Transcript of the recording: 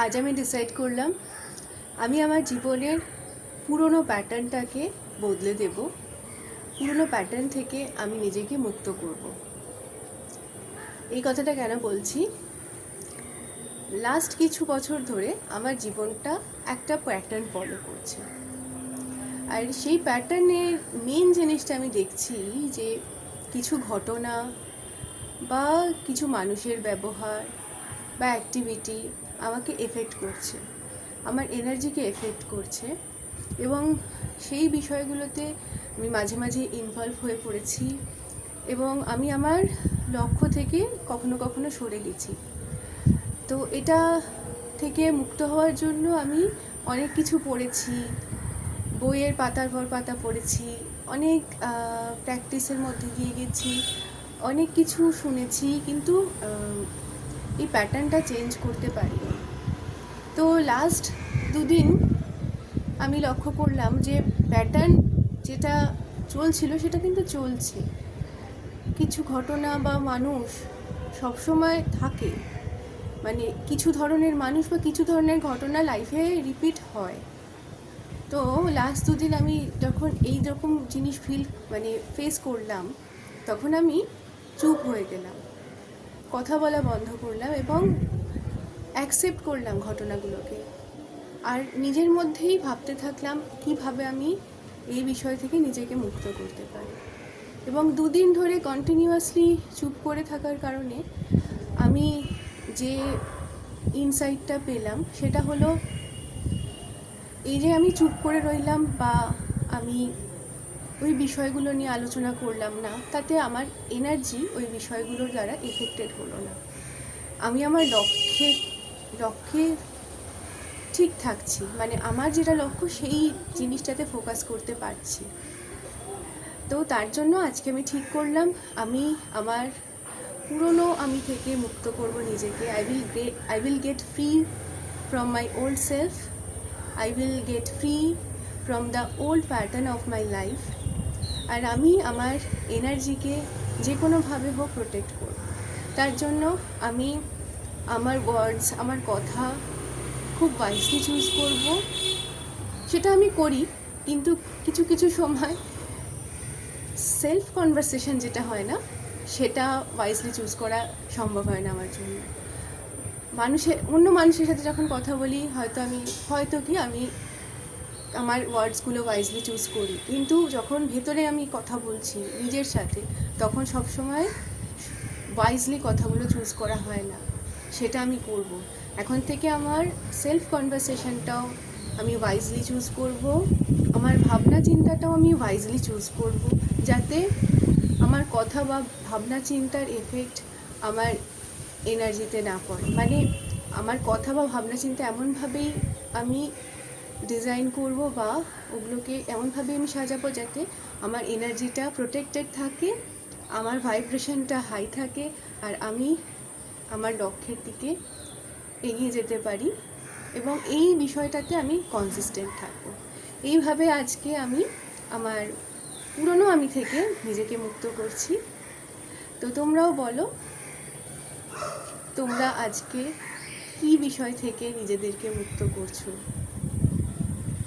আজ আমি ডিসাইড করলাম আমি আমার জীবনের পুরনো প্যাটার্নটাকে বদলে দেব। পুরনো প্যাটার্ন থেকে আমি নিজেকে মুক্ত করব। এই কথাটা কেন বলছি, লাস্ট কিছু বছর ধরে আমার জীবনটা একটা প্যাটার্ন ফলো করছে। আর সেই প্যাটার্নের মেন জিনিসটা আমি দেখছি যে কিছু ঘটনা বা কিছু মানুষের ব্যবহার বা অ্যাক্টিভিটি আমাকে এফেক্ট করছে, আমার এনার্জিকে এফেক্ট করছে, এবং সেই বিষয়গুলোতে আমি মাঝে মাঝে ইনভলভ হয়ে পড়েছি এবং আমি আমার লক্ষ্য থেকে কখনো কখনো সরে গেছি। তো এটা থেকে মুক্ত হওয়ার জন্য আমি অনেক কিছু পড়েছি, বইয়ের পাতার পর পাতা পড়েছি, অনেক প্র্যাকটিসের মধ্যে দিয়ে গেছি, অনেক কিছু শুনেছি, কিন্তু এই প্যাটার্নটা চেঞ্জ করতে পারিনি। তো লাস্ট দুদিন আমি লক্ষ্য করলাম যে প্যাটার্ন যেটা চলছিল সেটা কিন্তু চলছে। কিছু ঘটনা বা মানুষ সবসময় থাকে, মানে কিছু ধরনের মানুষ বা কিছু ধরনের ঘটনা লাইফে রিপিট হয়। তো লাস্ট দুদিন আমি যখন এই রকম জিনিস ফেস করলাম, তখন আমি চুপ হয়ে গেলাম, কথা বলা বন্ধ করলাম এবং অ্যাকসেপ্ট করলাম ঘটনাগুলোকে। আর নিজের মধ্যেই ভাবতে থাকলাম কিভাবে আমি এই বিষয় থেকে নিজেকে মুক্ত করতে পারি। এবং দুদিন ধরে কন্টিনিউয়াসলি চুপ করে থাকার কারণে আমি যে ইনসাইটটা পেলাম সেটা হলো, এই যে আমি চুপ করে রইলাম বা আমি ওই বিষয়গুলো নিয়ে আলোচনা করলাম না, তাতে আমার এনার্জি ওই বিষয়গুলোর দ্বারা এফেক্টেড হলো না। আমি আমার লক্ষ্যে ঠিক থাকছি, মানে আমার যেটা লক্ষ্য সেই জিনিসটাতে ফোকাস করতে পারছি। তো তার জন্য আজকে আমি ঠিক করলাম আমি আমার পুরনো আমি থেকে মুক্ত করব নিজেকে। I will get free from my old self, I will get free from the old pattern of my life. আর আমি আমার এনার্জিকে যে কোনোভাবে হোক প্রোটেক্ট করব। তার জন্য আমি আমার ওয়ার্ডস, আমার কথা খুব ওয়াইজলি চুজ করব। সেটা আমি করি, কিন্তু কিছু কিছু সময় সেলফ কনভারসেশন যেটা হয় না, সেটা ওয়াইজলি চুজ করা সম্ভব হয় না আমার জন্য। অন্য মানুষের সাথে যখন কথা বলি হয়তো আমি আমার ওয়ার্ডসগুলো ওয়াইজলি চুজ করি, কিন্তু যখন ভেতরে আমি কথা বলছি নিজের সাথে, তখন সবসময় ওয়াইজলি কথাগুলো চুজ করা হয় না। সেটা আমি করব। এখন থেকে আমার সেলফ কনভারসেশনটাও আমি ওয়াইজলি চুজ করব, আমার ভাবনা চিন্তাটাও আমি ওয়াইজলি চুজ করব, যাতে আমার কথা বা ভাবনা চিন্তার এফেক্ট আমার এনার্জিতে না পড়ে। মানে আমার কথা বা ভাবনা চিন্তা এমনভাবেই আমি ডিজাইন করব বা ওগুলোকে এমনভাবে আমি সাজাবো যাতে আমার এনার্জিটা প্রোটেক্টেড থাকে, আমার ভাইব্রেশনটা হাই থাকে, আর আমি আমার লক্ষ্যের দিকে এগিয়ে যেতে পারি এবং এই বিষয়টাতে আমি কনসিস্টেন্ট থাকবো। এইভাবে আজকে আমি আমার পুরনো আমি থেকে নিজেকে মুক্ত করছি। তো তোমরাও বলো, তোমরা আজকে কী বিষয় থেকে নিজেদেরকে মুক্ত করছো।